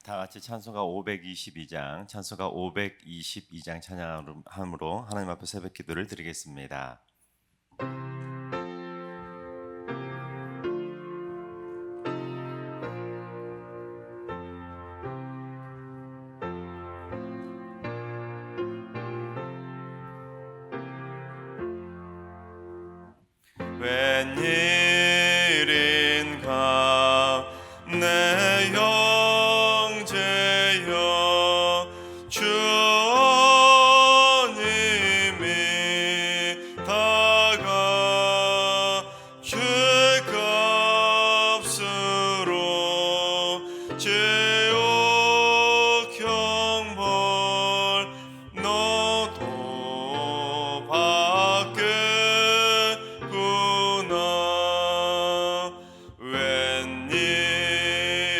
다 같이 찬송가 522장, 찬송가 522장 찬양함으로 하나님 앞에 새벽 기도를 드리겠습니다. 웬일인가 내 형제여 주님이 다가 죄값으로 죄옥 형벌 너도 받겠구나.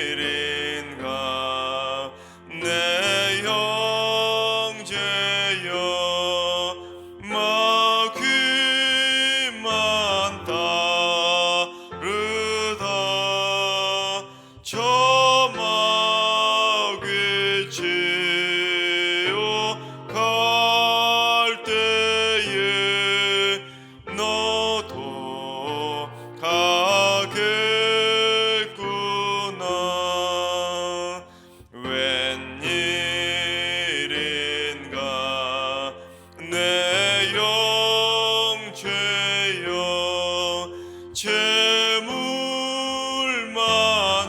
웬일인가 내 형제여 마귀만 따르다 저 마귀 지옥 갈 때에 너도 가겠구나. 웬일인가 내 영죄여 재물만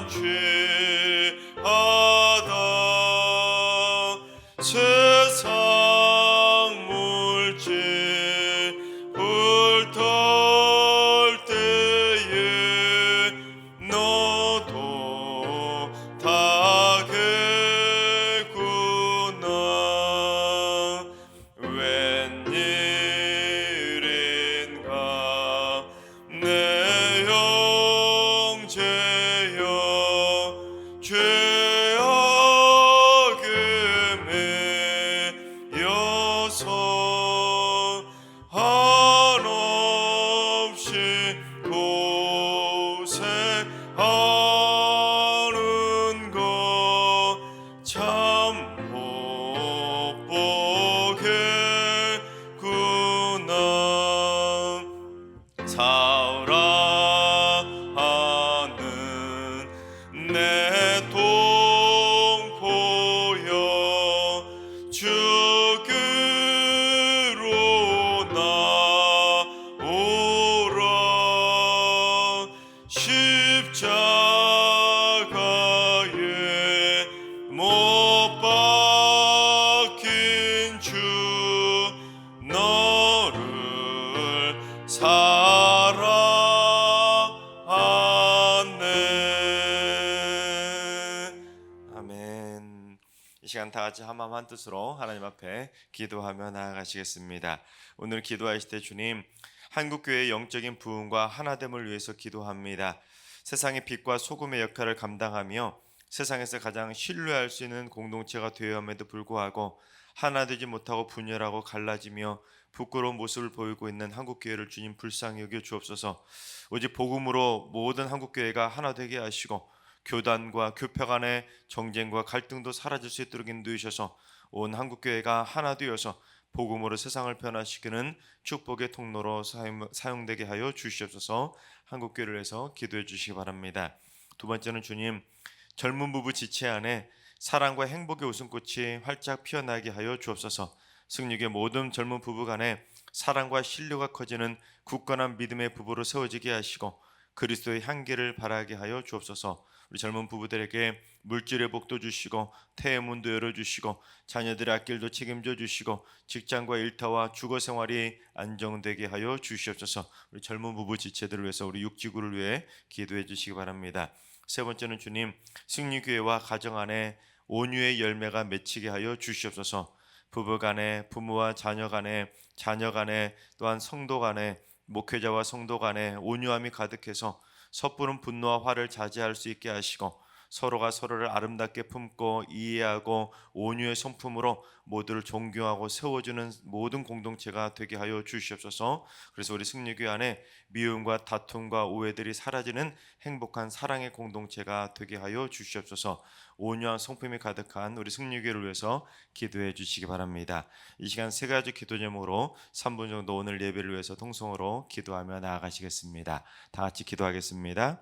취하다 세상 물질 불탈 때에 너도 타겠구나. 웬일인가 내 형제여 죄악에 매여서 한없이 고생하는 거 참 못 보겠구나. 사랑하는 내 동포여 주께로 나오라. 십자가에 못 박힌 주 너를 사랑하네. 아멘. 이 시간 다 같이 한마음 한뜻으로 하나님 앞에 기도하며 나아가시겠습니다. 오늘 기도하실 때 주님, 한국교회의 영적인 부흥과 하나됨을 위해서 기도합니다. 세상의 빛과 소금의 역할을 감당하며 세상에서 가장 신뢰할 수 있는 공동체가 되어야 함에도 불구하고 하나 되지 못하고 분열하고 갈라지며 부끄러운 모습을 보이고 있는 한국교회를 주님 불쌍히 여겨 주옵소서. 오직 복음으로 모든 한국교회가 하나 되게 하시고 교단과 교파 간의 정쟁과 갈등도 사라질 수 있도록 인도해 주셔서 온 한국교회가 하나 되어서 복음으로 세상을 변화시키는 축복의 통로로 사용되게 하여 주시옵소서. 한국교회를 위해서 기도해 주시기 바랍니다. 두 번째는 주님, 젊은 부부 지체 안에 사랑과 행복의 웃음꽃이 활짝 피어나게 하여 주옵소서. 승리의 모든 젊은 부부 간에 사랑과 신뢰가 커지는 굳건한 믿음의 부부로 세워지게 하시고 그리스도의 향기를 바라게 하여 주옵소서. 우리 젊은 부부들에게 물질의 복도 주시고 태의 문도 열어주시고 자녀들의 앞길도 책임져 주시고 직장과 일터와 주거 생활이 안정되게 하여 주시옵소서. 우리 젊은 부부 지체들을 위해서 우리 육지구를 위해 기도해 주시기 바랍니다. 세 번째는 주님, 승리교회와 가정 안에 온유의 열매가 맺히게 하여 주시옵소서. 부부 간에, 부모와 자녀 간에, 자녀 간에, 또한 성도 간에, 목회자와 성도 간에 온유함이 가득해서 섣부른 분노와 화를 자제할 수 있게 하시고 서로가 서로를 아름답게 품고 이해하고 온유의 성품으로 모두를 존경하고 세워주는 모든 공동체가 되게 하여 주시옵소서. 그래서 우리 승리교회 안에 미움과 다툼과 오해들이 사라지는 행복한 사랑의 공동체가 되게 하여 주시옵소서. 온유한 성품이 가득한 우리 승리교회를 위해서 기도해 주시기 바랍니다. 이 시간 세 가지 기도 제목으로 3분 정도 오늘 예배를 위해서 통성으로 기도하며 나아가시겠습니다. 다 같이 기도하겠습니다.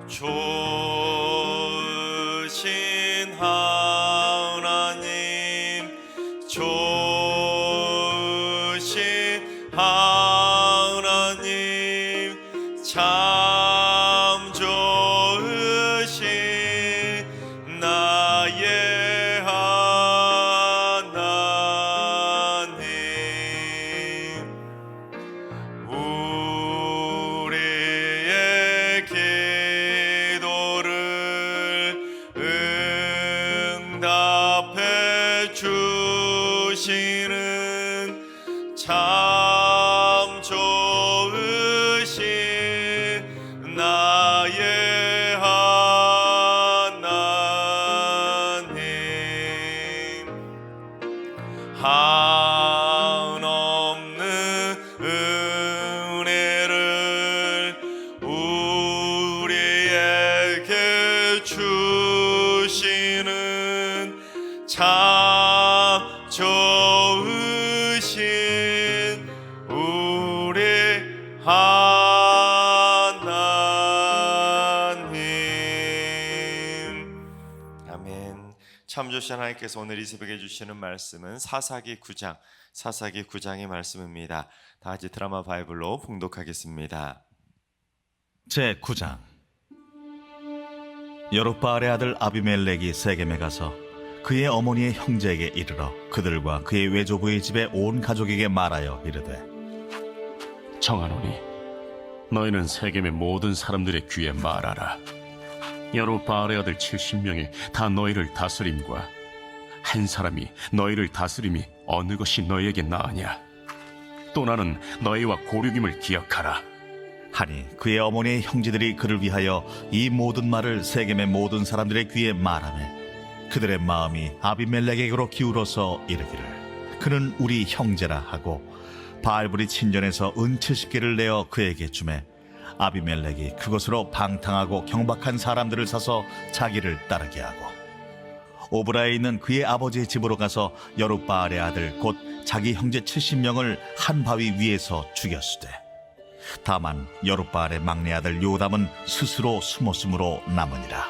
좋으신 하나님, 좋으신 하나님, 참 좋으신 나의 하나님, 우리의 기도를 응답해 주시는 참 좋으신 나의 하나님, 한없는 은혜를 우리에게 주시는 참 좋으신 우리 하나님. 아멘. 참 좋으신 하나님께서 오늘 이 새벽에 주시는 말씀은 사사기 9장의 말씀입니다. 다 같이 드라마 바이블로 봉독하겠습니다. 제9장. 여룹바알의 아들 아비멜렉이 세겜에 가서 그의 어머니의 형제에게 이르러 그들과 그의 외조부의 집에 온 가족에게 말하여 이르되, 청하노니 너희는 세겜의 모든 사람들의 귀에 말하라. 여룹바알의 아들 70명이 다 너희를 다스림과 한 사람이 너희를 다스림이 어느 것이 너희에게 나으냐? 또 나는 너희와 고륙임을 기억하라. 하니 그의 어머니의 형제들이 그를 위하여 이 모든 말을 세겜의 모든 사람들의 귀에 말하매 그들의 마음이 아비멜렉에게로 기울어서 이르기를 그는 우리 형제라 하고 바알불이 친전에서 은 70개를 내어 그에게 주매 아비멜렉이 그것으로 방탕하고 경박한 사람들을 사서 자기를 따르게 하고 오브라에 있는 그의 아버지의 집으로 가서 여룹바알의 아들 곧 자기 형제 70명을 한 바위 위에서 죽였으되 다만 여룹바알의 막내 아들 요담은 스스로 숨었으므로 남으니라.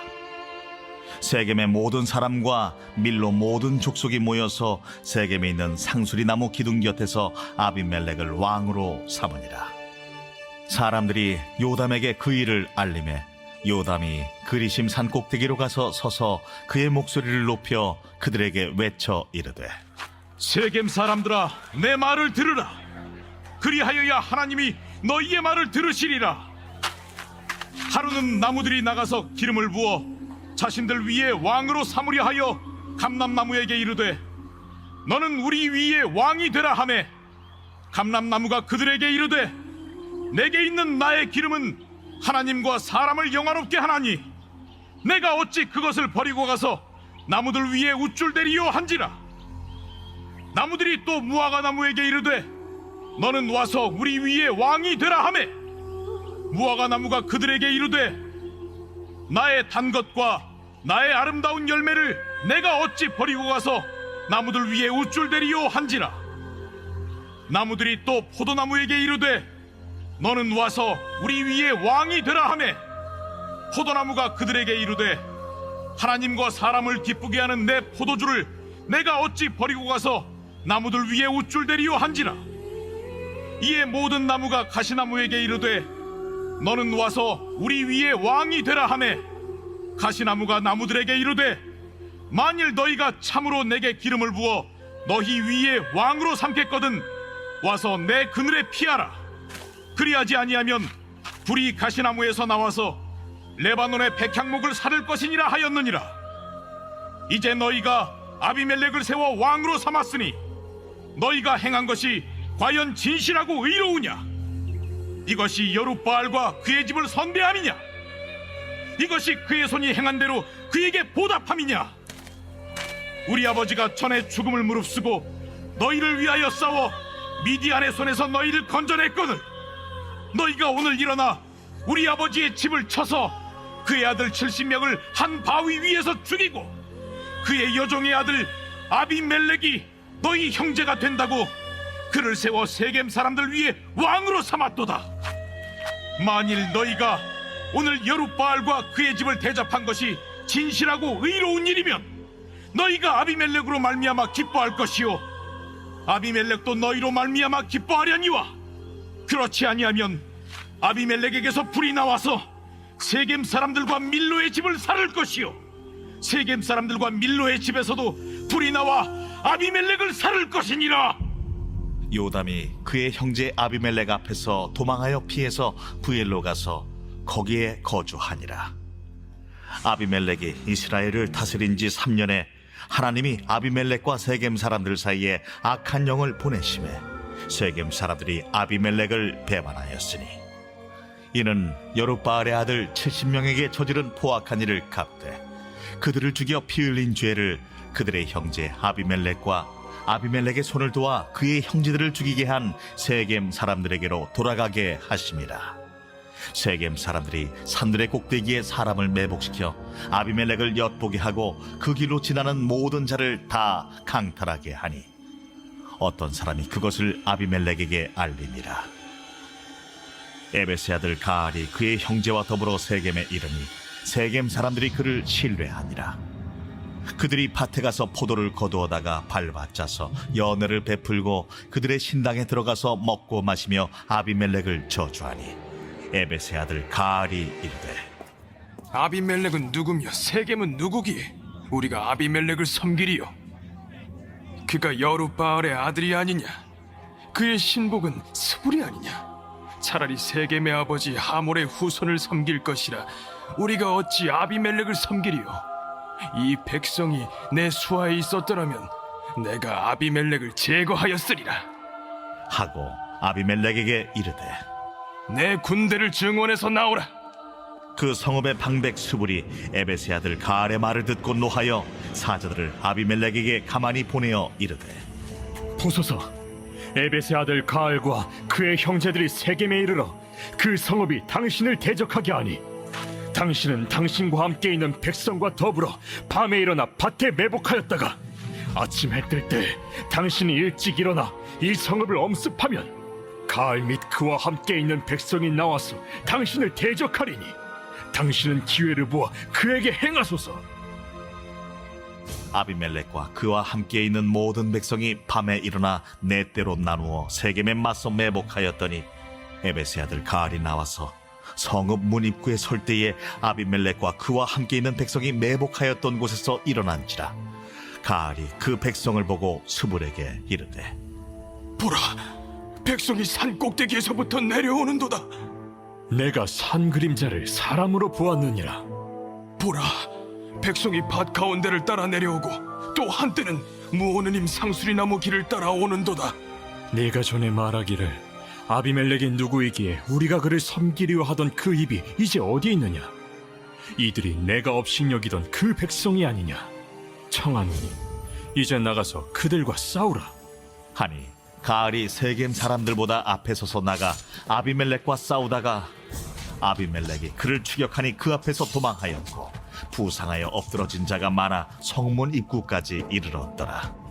세겜의 모든 사람과 밀로 모든 족속이 모여서 세겜에 있는 상수리 나무 기둥 곁에서 아비멜렉을 왕으로 삼으니라. 사람들이 요담에게 그 일을 알림해 요담이 그리심 산 꼭대기로 가서 서서 그의 목소리를 높여 그들에게 외쳐 이르되, 세겜 사람들아, 내 말을 들으라. 그리하여야 하나님이 너희의 말을 들으시리라. 하루는 나무들이 나가서 기름을 부어 자신들 위에 왕으로 삼으려 하여 감람나무에게 이르되, 너는 우리 위에 왕이 되라 하매, 감람나무가 그들에게 이르되, 내게 있는 나의 기름은 하나님과 사람을 영화롭게 하나니 내가 어찌 그것을 버리고 가서 나무들 위에 우쭐대리요 한지라. 나무들이 또 무화과 나무에게 이르되, 너는 와서 우리 위에 왕이 되라 하매, 무화과 나무가 그들에게 이르되, 나의 단 것과 나의 아름다운 열매를 내가 어찌 버리고 가서 나무들 위에 우쭐대리요 한지라. 나무들이 또 포도나무에게 이르되, 너는 와서 우리 위에 왕이 되라 하매, 포도나무가 그들에게 이르되, 하나님과 사람을 기쁘게 하는 내 포도주를 내가 어찌 버리고 가서 나무들 위에 우쭐대리요 한지라. 이에 모든 나무가 가시나무에게 이르되, 너는 와서 우리 위에 왕이 되라 하매, 가시나무가 나무들에게 이르되, 만일 너희가 참으로 내게 기름을 부어 너희 위에 왕으로 삼겠거든 와서 내 그늘에 피하라. 그리하지 아니하면 불이 가시나무에서 나와서 레바논의 백향목을 사를 것이니라 하였느니라. 이제 너희가 아비멜렉을 세워 왕으로 삼았으니 너희가 행한 것이 과연 진실하고 의로우냐? 이것이 여룻바알과 그의 집을 선대함이냐? 이것이 그의 손이 행한 대로 그에게 보답함이냐? 우리 아버지가 전에 죽음을 무릅쓰고 너희를 위하여 싸워 미디안의 손에서 너희를 건져냈거든. 너희가 오늘 일어나 우리 아버지의 집을 쳐서 그의 아들 70명을 한 바위 위에서 죽이고 그의 여종의 아들 아비멜렉이 너희 형제가 된다고 그를 세워 세겜 사람들 위에 왕으로 삼았도다. 만일 너희가 오늘 여룻바알과 그의 집을 대접한 것이 진실하고 의로운 일이면 너희가 아비멜렉으로 말미암아 기뻐할 것이요, 아비멜렉도 너희로 말미암아 기뻐하려니와, 그렇지 아니하면 아비멜렉에게서 불이 나와서 세겜 사람들과 밀로의 집을 살을 것이요, 세겜 사람들과 밀로의 집에서도 불이 나와 아비멜렉을 살을 것이니라. 요담이 그의 형제 아비멜렉 앞에서 도망하여 피해서 부엘로 가서 거기에 거주하니라. 아비멜렉이 이스라엘을 다스린 지 3년에 하나님이 아비멜렉과 세겜 사람들 사이에 악한 영을 보내심에 세겜 사람들이 아비멜렉을 배반하였으니, 이는 여룻바알의 아들 70명에게 저지른 포악한 일을 갚되 그들을 죽여 피 흘린 죄를 그들의 형제 아비멜렉과 아비멜렉의 손을 도와 그의 형제들을 죽이게 한 세겜 사람들에게로 돌아가게 하심이라. 세겜 사람들이 산들의 꼭대기에 사람을 매복시켜 아비멜렉을 엿보게 하고 그 길로 지나는 모든 자를 다 강탈하게 하니 어떤 사람이 그것을 아비멜렉에게 알림이라. 에베스의 아들 가알이 그의 형제와 더불어 세겜에 이르니 세겜 사람들이 그를 신뢰하니라. 그들이 밭에 가서 포도를 거두어다가 밟아짜서 연회를 베풀고 그들의 신당에 들어가서 먹고 마시며 아비멜렉을 저주하니 에베스의 아들 가알이 이르되, 아비멜렉은 누구며 세겜은 누구기에 우리가 아비멜렉을 섬기리요? 그가 여룻바알의 아들이 아니냐? 그의 신복은 스불이 아니냐? 차라리 세겜의 아버지 하몰의 후손을 섬길 것이라 우리가 어찌 아비멜렉을 섬기리요? 이 백성이 내 수하에 있었더라면 내가 아비멜렉을 제거하였으리라. 하고 아비멜렉에게 이르되, 내 군대를 증원해서 나오라. 그 성읍의 방백 스불이 에베스의 아들 가알의 말을 듣고 노하여 사자들을 아비멜렉에게 가만히 보내어 이르되, 보소서, 에벳의 아들 가알과 그의 형제들이 세겜에 이르러 그 성읍이 당신을 대적하게 하니 당신은 당신과 함께 있는 백성과 더불어 밤에 일어나 밭에 매복하였다가 아침 해 뜰 때 당신이 일찍 일어나 이 성읍을 엄습하면 가알 및 그와 함께 있는 백성이 나와서 당신을 대적하리니 당신은 기회를 보아 그에게 행하소서. 아비멜렉과 그와 함께 있는 모든 백성이 밤에 일어나 네 때로 나누어 세겜에 맞서 매복하였더니 에베스의 아들 가알이 나와서 성읍 문 입구에 설 때에 아비멜렉과 그와 함께 있는 백성이 매복하였던 곳에서 일어난지라. 가알이 그 백성을 보고 스불에게 이르되, 보라, 백성이 산 꼭대기에서부터 내려오는도다. 내가 산 그림자를 사람으로 보았느니라. 보라, 백성이 밭 가운데를 따라 내려오고 또 한때는 무오느님 상수리나무 길을 따라 오는도다. 네가 전에 말하기를 아비멜렉이 누구이기에 우리가 그를 섬기려 하던 그 입이 이제 어디 있느냐? 이들이 내가 업신여기던 그 백성이 아니냐? 청하노니 이제 나가서 그들과 싸우라. 하니 가알이 세겜 사람들보다 앞에 서서 나가 아비멜렉과 싸우다가 아비멜렉이 그를 추격하니 그 앞에서 도망하였고 부상하여 엎드러진 자가 많아 성문 입구까지 이르렀더라.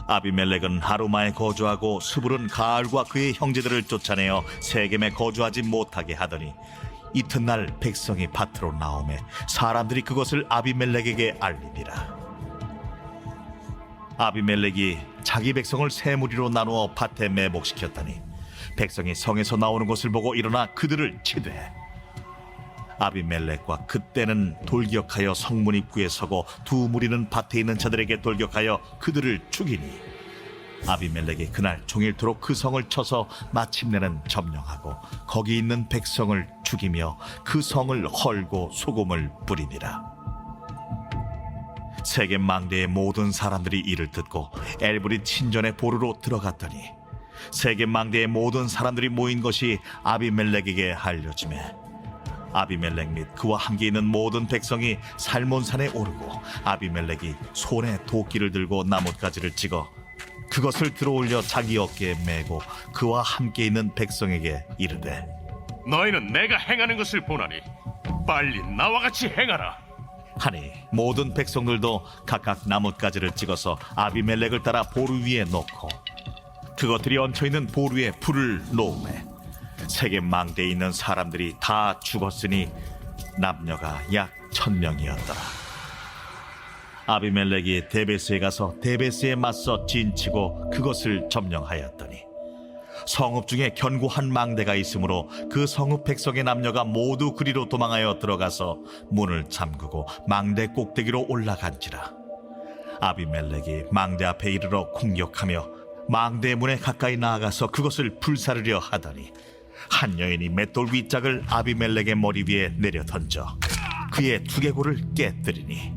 아비멜렉은 하루마에 거주하고 스불은 가알과 그의 형제들을 쫓아내어 세겜에 거주하지 못하게 하더니 이튿날 백성이 밭으로 나오매 사람들이 그것을 아비멜렉에게 알리니라. 아비멜렉이 자기 백성을 세 무리로 나누어 밭에 매복시켰더니 백성이 성에서 나오는 것을 보고 일어나 그들을 치되 아비멜렉과 그때는 돌격하여 성문 입구에 서고 두 무리는 밭에 있는 자들에게 돌격하여 그들을 죽이니 아비멜렉이 그날 종일토록 그 성을 쳐서 마침내는 점령하고 거기 있는 백성을 죽이며 그 성을 헐고 소금을 뿌리니라. 세겜 망대의 모든 사람들이 이를 듣고 엘브릿 신전의 보루로 들어갔더니 세겜 망대의 모든 사람들이 모인 것이 아비멜렉에게 알려지매 아비멜렉 및 그와 함께 있는 모든 백성이 살몬산에 오르고 아비멜렉이 손에 도끼를 들고 나뭇가지를 찍어 그것을 들어올려 자기 어깨에 메고 그와 함께 있는 백성에게 이르되, 너희는 내가 행하는 것을 보나니 빨리 나와 같이 행하라. 하니 모든 백성들도 각각 나뭇가지를 찍어서 아비멜렉을 따라 보루 위에 놓고 그것들이 얹혀있는 보루에 불을 놓으매 세겜 망대에 있는 사람들이 다 죽었으니 남녀가 약 1000명이었더라. 아비멜렉이 데베스에 가서 데베스에 맞서 진치고 그것을 점령하였더니 성읍 중에 견고한 망대가 있으므로 그 성읍 백성의 남녀가 모두 그리로 도망하여 들어가서 문을 잠그고 망대 꼭대기로 올라간지라. 아비멜렉이 망대 앞에 이르러 공격하며 망대 문에 가까이 나아가서 그것을 불사르려 하더니 한 여인이 맷돌 윗짝을 아비멜렉의 머리 위에 내려 던져 그의 두개골을 깨뜨리니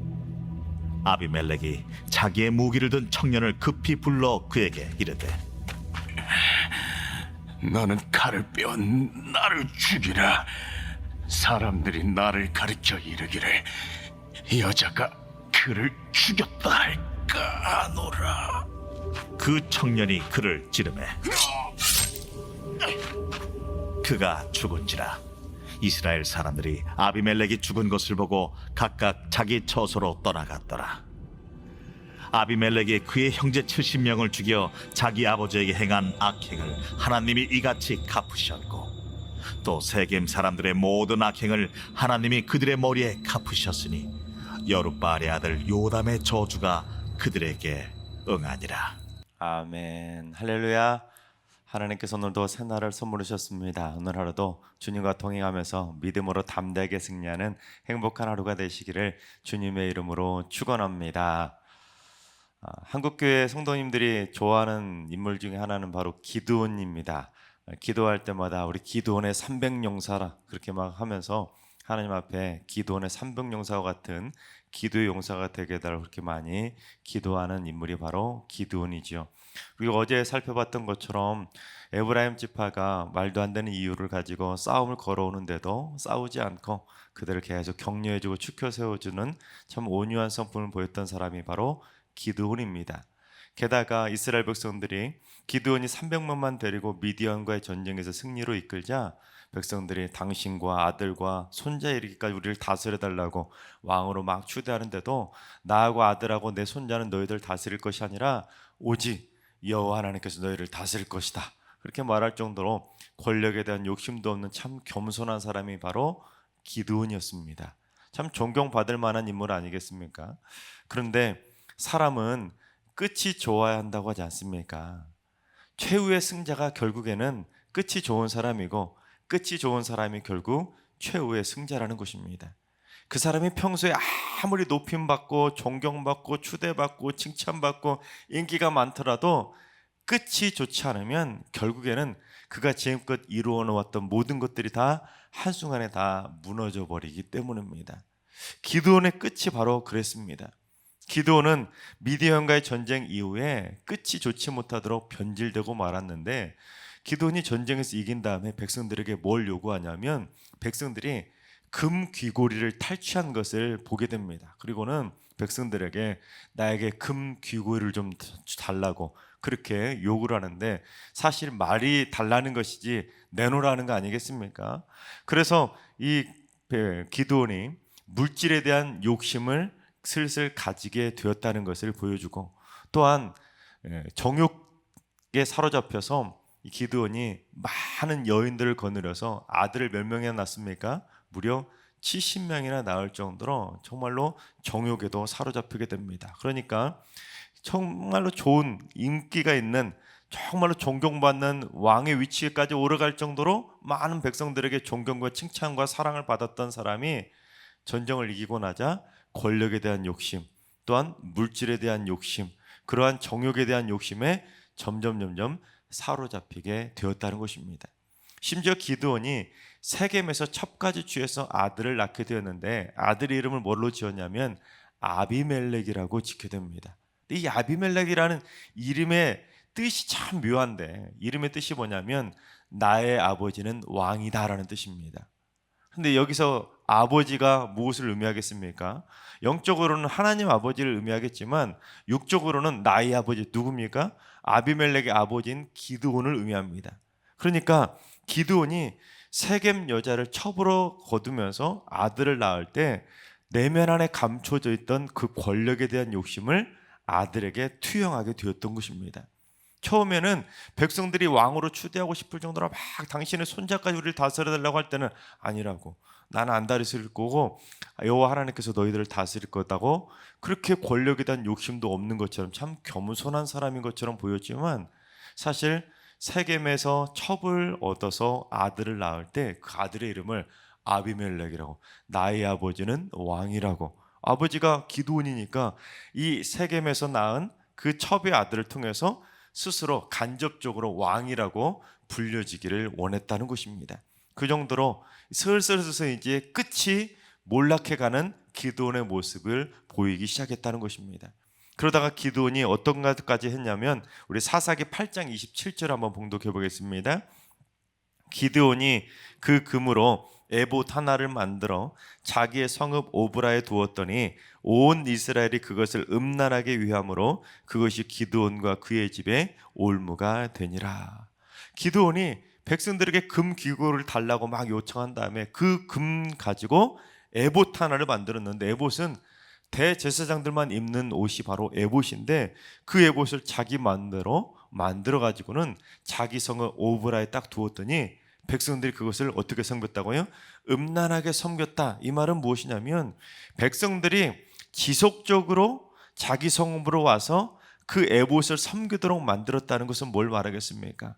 아비멜렉이 자기의 무기를 든 청년을 급히 불러 그에게 이르되, 너는 칼을 빼어 나를 죽이라. 사람들이 나를 가리켜 이르기를 여자가 그를 죽였다 할까 하노라. 그 청년이 그를 찌르매 그가 죽은지라. 이스라엘 사람들이 아비멜렉이 죽은 것을 보고 각각 자기 처소로 떠나갔더라. 아비멜렉이 그의 형제 70명을 죽여 자기 아버지에게 행한 악행을 하나님이 이같이 갚으셨고 또 세겜 사람들의 모든 악행을 하나님이 그들의 머리에 갚으셨으니 여룻바알의 아들 요담의 저주가 그들에게 응하니라. 아멘. 할렐루야. 하나님께서 오늘도 새날을 선물해 주셨습니다. 오늘 하루도 주님과 동행하면서 믿음으로 담대하게 승리하는 행복한 하루가 되시기를 주님의 이름으로 축원합니다. 한국교회 성도님들이 좋아하는 인물 중에 하나는 바로 기드온입니다. 기도할 때마다 우리 기드온의 300용사라 그렇게 막 하면서 하나님 앞에 기드온의 300용사와 같은 기도의 용사가 되게 해달라고 그렇게 많이 기도하는 인물이 바로 기드온이죠. 우리가 어제 살펴봤던 것처럼 에브라임 지파가 말도 안 되는 이유를 가지고 싸움을 걸어오는데도 싸우지 않고 그들을 계속 격려해주고 추켜 세워주는 참 온유한 성품을 보였던 사람이 바로 기드온입니다. 게다가 이스라엘 백성들이 기드온이 300만만 데리고 미디안과의 전쟁에서 승리로 이끌자 백성들이 당신과 아들과 손자 이르기까지 우리를 다스려달라고 왕으로 막 추대하는데도 나하고 아들하고 내 손자는 너희들 다스릴 것이 아니라 오직 여호와 하나님께서 너희를 다스릴 것이다. 그렇게 말할 정도로 권력에 대한 욕심도 없는 참 겸손한 사람이 바로 기드온이었습니다. 참 존경받을 만한 인물 아니겠습니까? 그런데 사람은 끝이 좋아야 한다고 하지 않습니까? 최후의 승자가 결국에는 끝이 좋은 사람이고 끝이 좋은 사람이 결국 최후의 승자라는 것입니다. 그 사람이 평소에 아무리 높임받고 존경받고 추대받고 칭찬받고 인기가 많더라도 끝이 좋지 않으면 결국에는 그가 지금껏 이루어 놓았던 모든 것들이 다 한순간에 다 무너져 버리기 때문입니다. 기드온의 끝이 바로 그랬습니다. 기드온은 미디안과의 전쟁 이후에 끝이 좋지 못하도록 변질되고 말았는데, 기드온이 전쟁에서 이긴 다음에 백성들에게 뭘 요구하냐면 백성들이 금 귀고리를 탈취한 것을 보게 됩니다. 그리고는 백성들에게 나에게 금 귀고리를 좀 달라고 그렇게 요구를 하는데, 사실 말이 달라는 것이지 내놓으라는 거 아니겠습니까? 그래서 이 기드온이 물질에 대한 욕심을 슬슬 가지게 되었다는 것을 보여주고, 또한 정욕에 사로잡혀서 이 기드온이 많은 여인들을 거느려서 아들을 몇 명이나 낳습니까? 무려 70명이나 낳을 정도로 정말로 정욕에도 사로잡히게 됩니다. 그러니까 정말로 좋은 인기가 있는, 정말로 존경받는 왕의 위치에까지 오르갈 정도로 많은 백성들에게 존경과 칭찬과 사랑을 받았던 사람이 전쟁을 이기고 나자 권력에 대한 욕심, 또한 물질에 대한 욕심, 그러한 정욕에 대한 욕심에 점점 사로잡히게 되었다는 것입니다. 심지어 기드온이 세겜에서 첩까지 취해서 아들을 낳게 되었는데, 아들의 이름을 뭘로 지었냐면 아비멜렉이라고 짓게 됩니다. 이 아비멜렉이라는 이름의 뜻이 참 묘한데, 이름의 뜻이 뭐냐면 나의 아버지는 왕이다라는 뜻입니다. 근데 여기서 아버지가 무엇을 의미하겠습니까? 영적으로는 하나님 아버지를 의미하겠지만 육적으로는 나의 아버지 누굽니까? 아비멜렉의 아버지인 기드온을 의미합니다. 그러니까 기드온이 세겜 여자를 첩으로 거두면서 아들을 낳을 때 내면 안에 감춰져 있던 그 권력에 대한 욕심을 아들에게 투영하게 되었던 것입니다. 처음에는 백성들이 왕으로 추대하고 싶을 정도로 막 당신의 손자까지 우리를 다스려달라고 할 때는 아니라고, 나는 안 다스릴 거고 여호와 하나님께서 너희들을 다스릴 거다고, 그렇게 권력에 대한 욕심도 없는 것처럼 참 겸손한 사람인 것처럼 보였지만, 사실 세겜에서 첩을 얻어서 아들을 낳을 때 그 아들의 이름을 아비멜렉이라고, 나의 아버지는 왕이라고, 아버지가 기드온이니까 이 세겜에서 낳은 그 첩의 아들을 통해서 스스로 간접적으로 왕이라고 불려지기를 원했다는 것입니다. 그 정도로 슬슬 이제 끝이 몰락해가는 기드온의 모습을 보이기 시작했다는 것입니다. 그러다가 기드온이 어떤 것까지 했냐면, 우리 사사기 8장 27절 한번 봉독해 보겠습니다. 기드온이 그 금으로 에봇 하나를 만들어 자기의 성읍 오브라에 두었더니 온 이스라엘이 그것을 음란하게 위함으로 그것이 기드온과 그의 집에 올무가 되니라. 기드온이 백성들에게 금 귀고를 달라고 막 요청한 다음에 그 금 가지고 에봇 하나를 만들었는데, 에봇은 대제사장들만 입는 옷이 바로 에봇인데, 그 에봇을 자기 만들어 가지고는 자기 성읍 오브라에 딱 두었더니 백성들이 그것을 어떻게 섬겼다고요? 음란하게 섬겼다. 이 말은 무엇이냐면, 백성들이 지속적으로 자기 성읍으로 와서 그 에봇을 섬기도록 만들었다는 것은 뭘 말하겠습니까?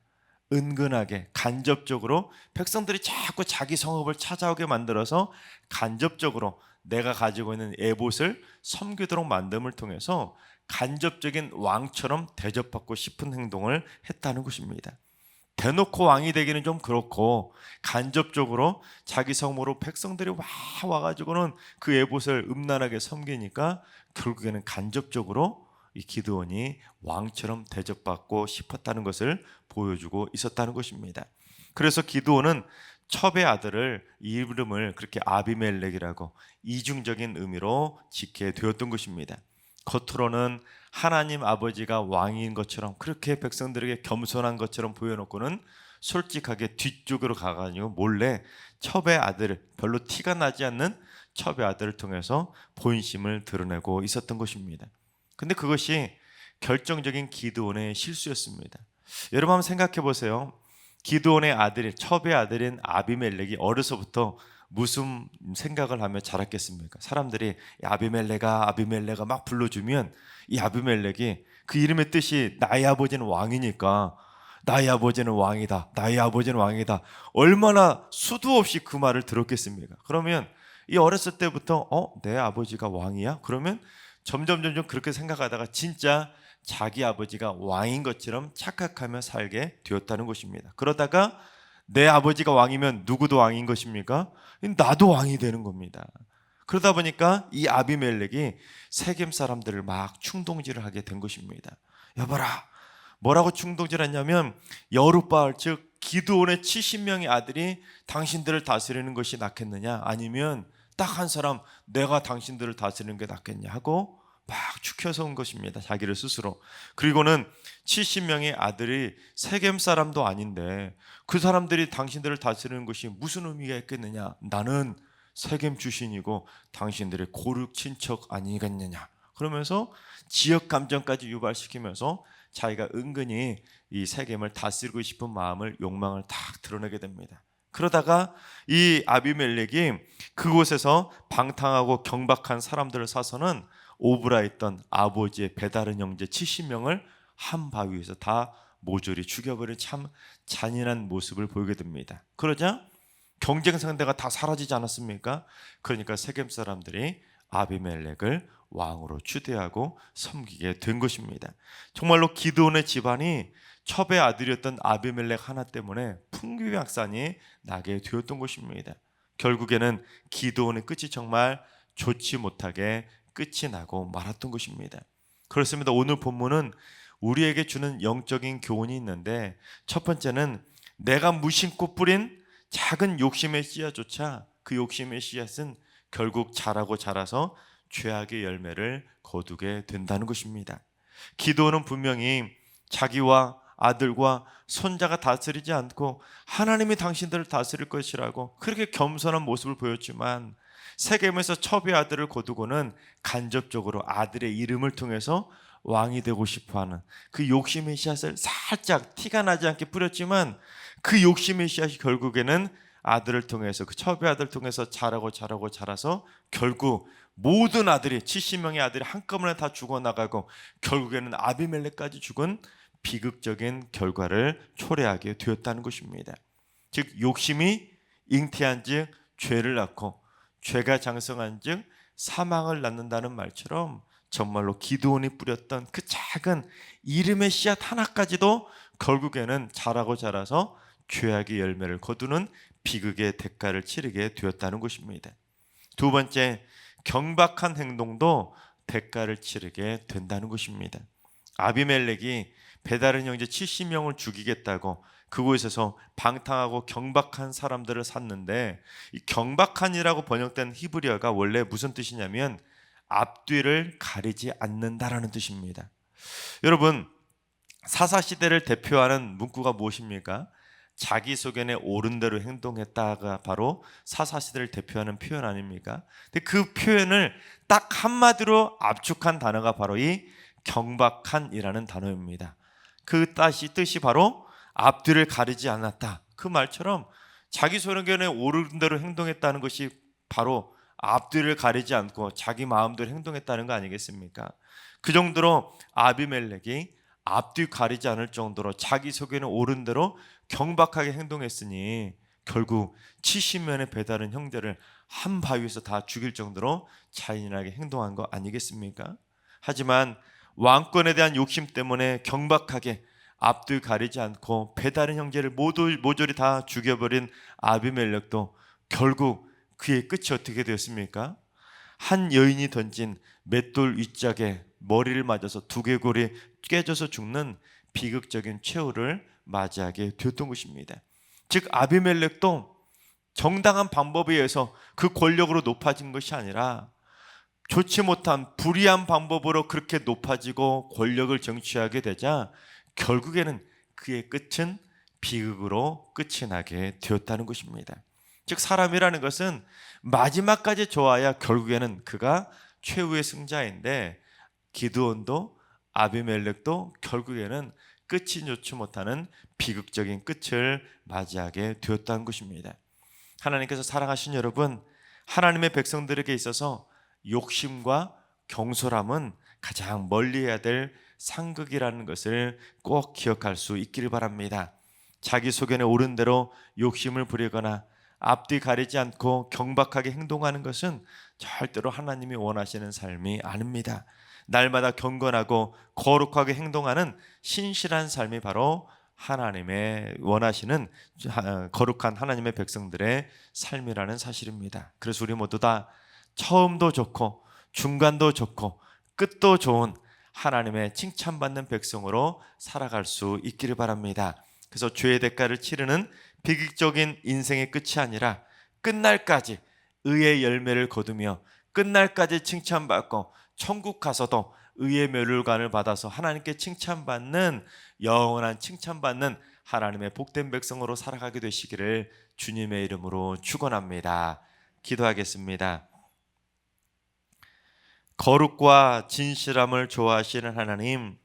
은근하게 간접적으로 백성들이 자꾸 자기 성읍을 찾아오게 만들어서 간접적으로 내가 가지고 있는 에봇을 섬기도록 만듦을 통해서 간접적인 왕처럼 대접받고 싶은 행동을 했다는 것입니다. 대놓고 왕이 되기는 좀 그렇고, 간접적으로 자기 성으로 백성들이 와가지고는 그 에봇을 음란하게 섬기니까 결국에는 간접적으로 이 기드온이 왕처럼 대접받고 싶었다는 것을 보여주고 있었다는 것입니다. 그래서 기드온은 첩의 아들을, 이름을 그렇게 아비멜렉이라고 이중적인 의미로 짓게 되었던 것입니다. 겉으로는 하나님 아버지가 왕인 것처럼 그렇게 백성들에게 겸손한 것처럼 보여놓고는 솔직하게 뒤쪽으로 가가지고 몰래 첩의 아들을, 별로 티가 나지 않는 첩의 아들을 통해서 본심을 드러내고 있었던 것입니다. 근데 그것이 결정적인 기드온의 실수였습니다. 여러분 한번 생각해 보세요. 기드온의 아들이, 첩의 아들인 아비멜렉이 어려서부터 무슨 생각을 하며 자랐겠습니까? 사람들이 아비멜레가 막 불러주면 이 아비멜렉이 그 이름의 뜻이 나의 아버지는 왕이니까 나의 아버지는 왕이다, 나의 아버지는 왕이다, 얼마나 수도 없이 그 말을 들었겠습니까? 그러면 이 어렸을 때부터 내 아버지가 왕이야? 그러면 점점 그렇게 생각하다가 진짜 자기 아버지가 왕인 것처럼 착각하며 살게 되었다는 것입니다. 그러다가 내 아버지가 왕이면 누구도 왕인 것입니까? 나도 왕이 되는 겁니다. 그러다 보니까 이 아비멜렉이 세겜 사람들을 막 충동질을 하게 된 것입니다. 여봐라, 뭐라고 충동질했냐면 여룻바알 즉 기드온의 70명의 아들이 당신들을 다스리는 것이 낫겠느냐, 아니면 딱 한 사람 내가 당신들을 다스리는 게 낫겠냐 하고 막 축혀서 온 것입니다. 자기를 스스로. 그리고는 70명의 아들이 세겜 사람도 아닌데 그 사람들이 당신들을 다스리는 것이 무슨 의미가 있겠느냐, 나는 세겜 출신이고 당신들의 고륙 친척 아니겠느냐, 그러면서 지역 감정까지 유발시키면서 자기가 은근히 이 세겜을 다스리고 싶은 마음을, 욕망을 딱 드러내게 됩니다. 그러다가 이 아비멜렉이 그곳에서 방탕하고 경박한 사람들을 사서는 오브라 있던 아버지의 배다른 형제 70명을 한 바위 위에서 다 모조리 죽여버린 참 잔인한 모습을 보이게 됩니다. 그러자 경쟁 상대가 다 사라지지 않았습니까? 그러니까 세겜 사람들이 아비멜렉을 왕으로 추대하고 섬기게 된 것입니다. 정말로 기드온의 집안이 첩의 아들이었던 아비멜렉 하나 때문에 풍비박산이 나게 되었던 것입니다. 결국에는 기드온의 끝이 정말 좋지 못하게 끝이 나고 말았던 것입니다. 그렇습니다. 오늘 본문은 우리에게 주는 영적인 교훈이 있는데, 첫 번째는 내가 무심코 뿌린 작은 욕심의 씨앗조차 그 욕심의 씨앗은 결국 자라고 자라서 죄악의 열매를 거두게 된다는 것입니다. 기드온은 분명히 자기와 아들과 손자가 다스리지 않고 하나님이 당신들을 다스릴 것이라고 그렇게 겸손한 모습을 보였지만, 세겜에서 첩의 아들을 거두고는 간접적으로 아들의 이름을 통해서 왕이 되고 싶어하는 그 욕심의 씨앗을 살짝 티가 나지 않게 뿌렸지만, 그 욕심의 씨앗이 결국에는 아들을 통해서, 그 첩의 아들을 통해서 자라서 결국 모든 아들이, 70명의 아들이 한꺼번에 다 죽어나가고 결국에는 아비멜렉까지 죽은 비극적인 결과를 초래하게 되었다는 것입니다. 즉 욕심이 잉태한 즉 죄를 낳고 죄가 장성한 즉 사망을 낳는다는 말처럼 정말로 기드온이 뿌렸던 그 작은 이름의 씨앗 하나까지도 결국에는 자라고 자라서 죄악의 열매를 거두는 비극의 대가를 치르게 되었다는 것입니다. 두 번째, 경박한 행동도 대가를 치르게 된다는 것입니다. 아비멜렉이 배다른 형제 70명을 죽이겠다고 그곳에서 방탕하고 경박한 사람들을 샀는데, 이 경박한이라고 번역된 히브리어가 원래 무슨 뜻이냐면 앞뒤를 가리지 않는다라는 뜻입니다. 여러분, 사사시대를 대표하는 문구가 무엇입니까? 자기 소견에 옳은 대로 행동했다가 바로 사사시대를 대표하는 표현 아닙니까? 근데 그 표현을 딱 한마디로 압축한 단어가 바로 이 경박한이라는 단어입니다. 그 뜻이 바로 앞뒤를 가리지 않았다. 그 말처럼 자기 소견에 옳은 대로 행동했다는 것이 바로 앞뒤를 가리지 않고 자기 마음대로 행동했다는 거 아니겠습니까? 그 정도로 아비멜렉이 앞뒤 가리지 않을 정도로 자기 소견에 옳은 대로 경박하게 행동했으니 결국 70명의 배다른 형제를 한 바위에서 다 죽일 정도로 잔인하게 행동한 거 아니겠습니까? 하지만 왕권에 대한 욕심 때문에 경박하게 앞뒤 가리지 않고 배다른 형제를 모조리 다 죽여버린 아비멜렉도 결국 그의 끝이 어떻게 되었습니까? 한 여인이 던진 맷돌 윗짝에 머리를 맞아서 두개골이 깨져서 죽는 비극적인 최후를 맞이하게 되었던 것입니다. 즉 아비멜렉도 정당한 방법에 의해서 그 권력으로 높아진 것이 아니라 좋지 못한 불의한 방법으로 그렇게 높아지고 권력을 쟁취하게 되자 결국에는 그의 끝은 비극으로 끝이 나게 되었다는 것입니다. 즉 사람이라는 것은 마지막까지 좋아야 결국에는 그가 최후의 승자인데, 기드온도 아비멜렉도 결국에는 끝이 좋지 못하는 비극적인 끝을 맞이하게 되었다는 것입니다. 하나님께서 사랑하신 여러분, 하나님의 백성들에게 있어서 욕심과 경솔함은 가장 멀리해야 될 상극이라는 것을 꼭 기억할 수 있기를 바랍니다. 자기 소견에 오른 대로 욕심을 부리거나 앞뒤 가리지 않고 경박하게 행동하는 것은 절대로 하나님이 원하시는 삶이 아닙니다. 날마다 경건하고 거룩하게 행동하는 신실한 삶이 바로 하나님의 원하시는 거룩한 하나님의 백성들의 삶이라는 사실입니다. 그래서 우리 모두 다 처음도 좋고 중간도 좋고 끝도 좋은 하나님의 칭찬받는 백성으로 살아갈 수 있기를 바랍니다. 그래서 죄의 대가를 치르는 비극적인 인생의 끝이 아니라 끝날까지 의의 열매를 거두며 끝날까지 칭찬받고 천국 가서도 의의 멸류관을 받아서 하나님께 칭찬받는 영원한 칭찬받는 하나님의 복된 백성으로 살아가게 되시기를 주님의 이름으로 축원합니다. 기도하겠습니다. 거룩과 진실함을 좋아하시는 하나님,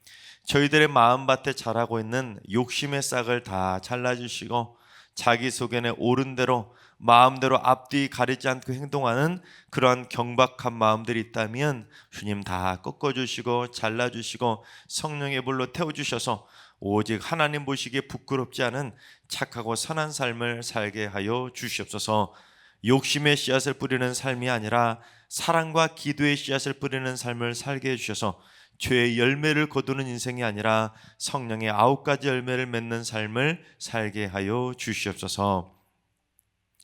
저희들의 마음밭에 자라고 있는 욕심의 싹을 다 잘라주시고 자기 소견에 옳은 대로 마음대로 앞뒤 가리지 않고 행동하는 그러한 경박한 마음들이 있다면 주님 다 꺾어주시고 잘라주시고 성령의 불로 태워주셔서 오직 하나님 보시기에 부끄럽지 않은 착하고 선한 삶을 살게 하여 주시옵소서. 욕심의 씨앗을 뿌리는 삶이 아니라 사랑과 기도의 씨앗을 뿌리는 삶을 살게 해주셔서 죄의 열매를 거두는 인생이 아니라 성령의 9가지 열매를 맺는 삶을 살게 하여 주시옵소서.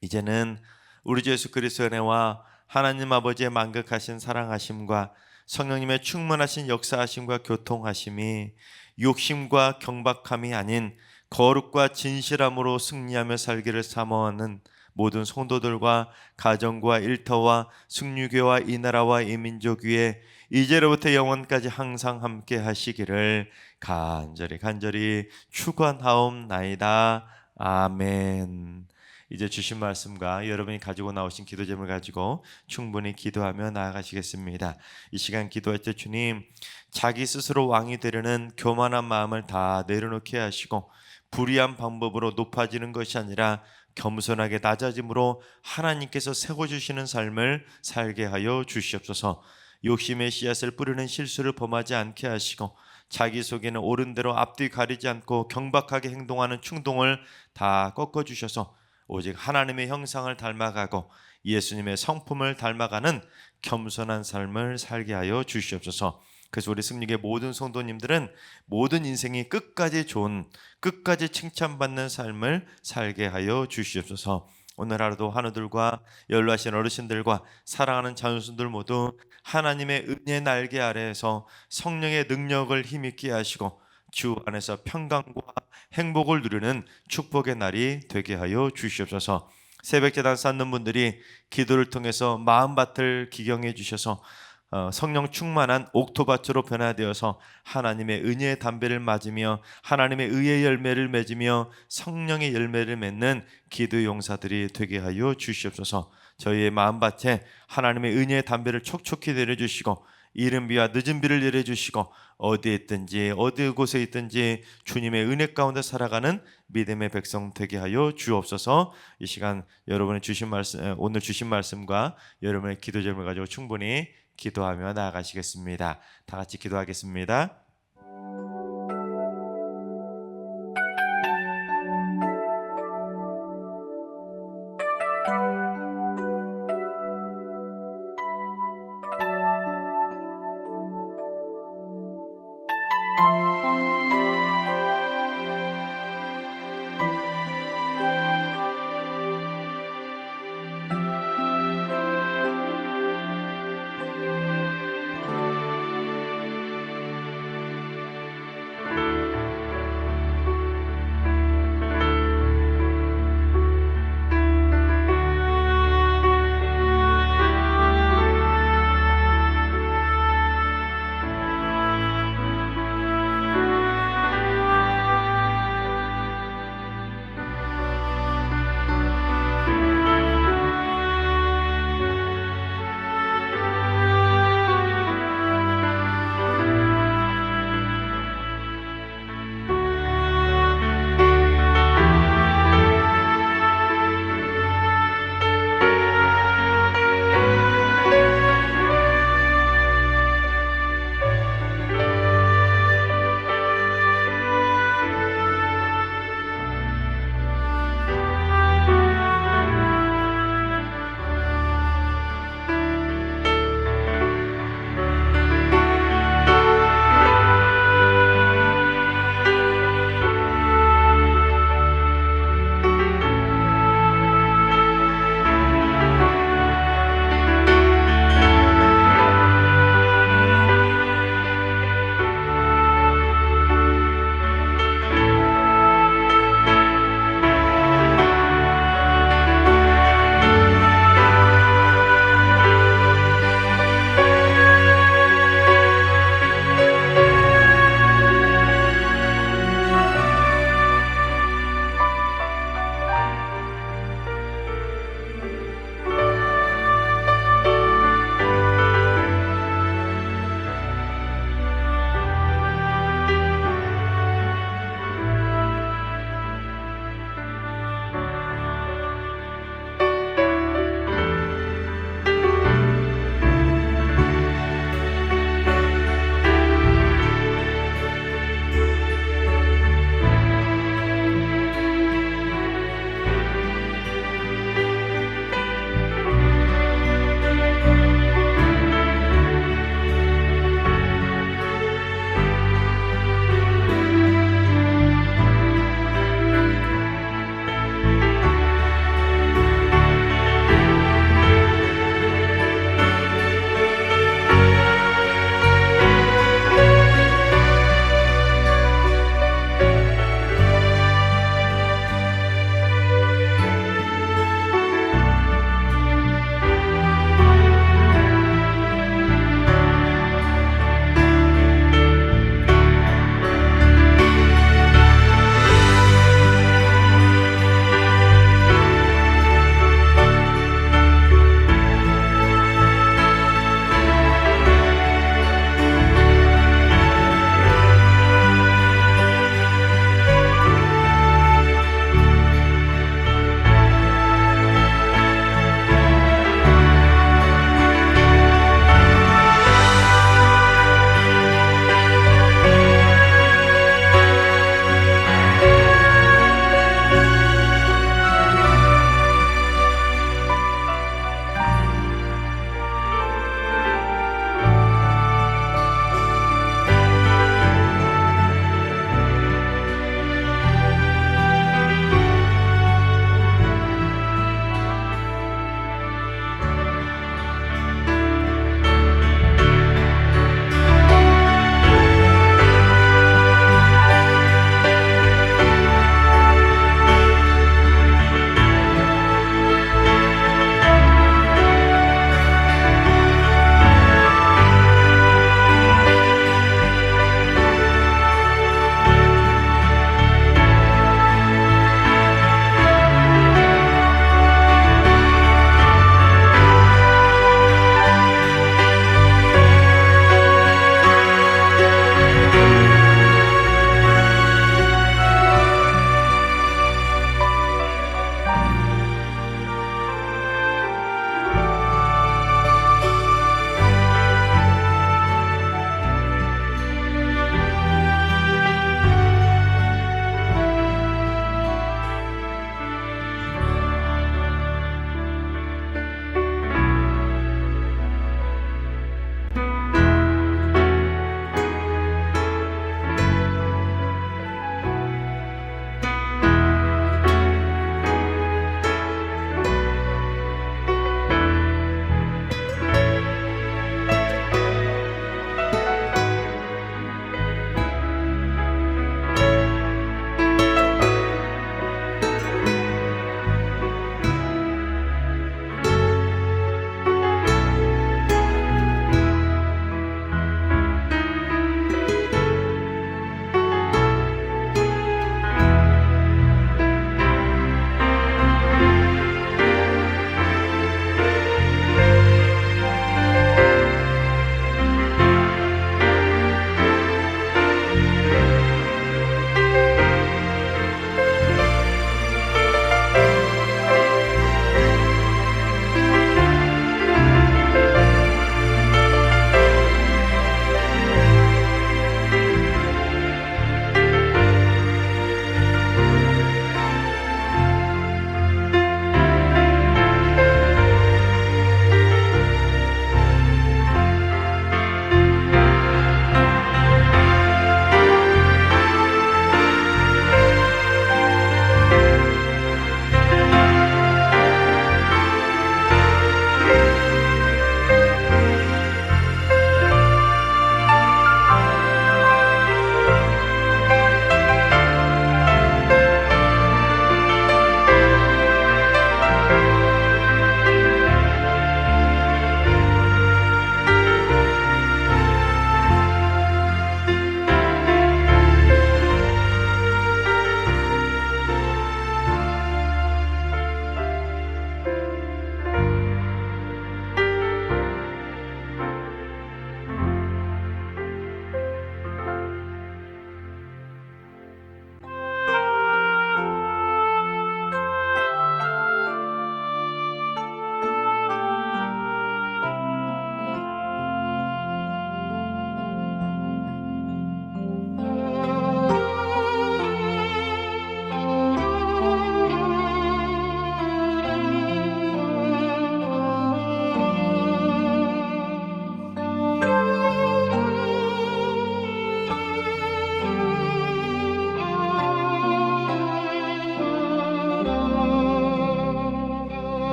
이제는 우리 주 예수 그리스도의 은혜와 하나님 아버지의 만극하신 사랑하심과 성령님의 충만하신 역사하심과 교통하심이 욕심과 경박함이 아닌 거룩과 진실함으로 승리하며 살기를 사모하는 모든 성도들과 가정과 일터와 승류교와 이 나라와 이 민족 위에 이제로부터 영원까지 항상 함께 하시기를 간절히 축원하옵나이다. 아멘. 이제 주신 말씀과 여러분이 가지고 나오신 기도 제목을 가지고 충분히 기도하며 나아가시겠습니다. 이 시간 기도할 때 주님, 자기 스스로 왕이 되려는 교만한 마음을 다 내려놓게 하시고 불의한 방법으로 높아지는 것이 아니라 겸손하게 낮아짐으로 하나님께서 세워주시는 삶을 살게 하여 주시옵소서. 욕심의 씨앗을 뿌리는 실수를 범하지 않게 하시고 자기 속에는 옳은 대로 앞뒤 가리지 않고 경박하게 행동하는 충동을 다 꺾어주셔서 오직 하나님의 형상을 닮아가고 예수님의 성품을 닮아가는 겸손한 삶을 살게 하여 주시옵소서. 그래서 우리 승리의 모든 성도님들은 모든 인생이 끝까지 좋은, 끝까지 칭찬받는 삶을 살게 하여 주시옵소서. 오늘 하루도 한우들과 연로하신 어르신들과 사랑하는 자녀손들 모두 하나님의 은혜의 날개 아래에서 성령의 능력을 힘있게 하시고 주 안에서 평강과 행복을 누리는 축복의 날이 되게 하여 주시옵소서. 새벽제단 쌓는 분들이 기도를 통해서 마음밭을 기경해 주셔서 성령 충만한 옥토밭으로 변화되어서 하나님의 은혜의 담배를 맞으며 하나님의 의의 열매를 맺으며 성령의 열매를 맺는 기도의 용사들이 되게 하여 주시옵소서. 저희의 마음밭에 하나님의 은혜의 담배를 촉촉히 내려주시고 이른 비와 늦은 비를 내려주시고 어디에 있든지 어디 곳에 있든지 주님의 은혜 가운데 살아가는 믿음의 백성 되게 하여 주옵소서. 이 시간 여러분의 주신 말씀, 오늘 주신 말씀과 여러분의 기도 제목을 가지고 충분히 기도하며 나아가시겠습니다. 다 같이 기도하겠습니다.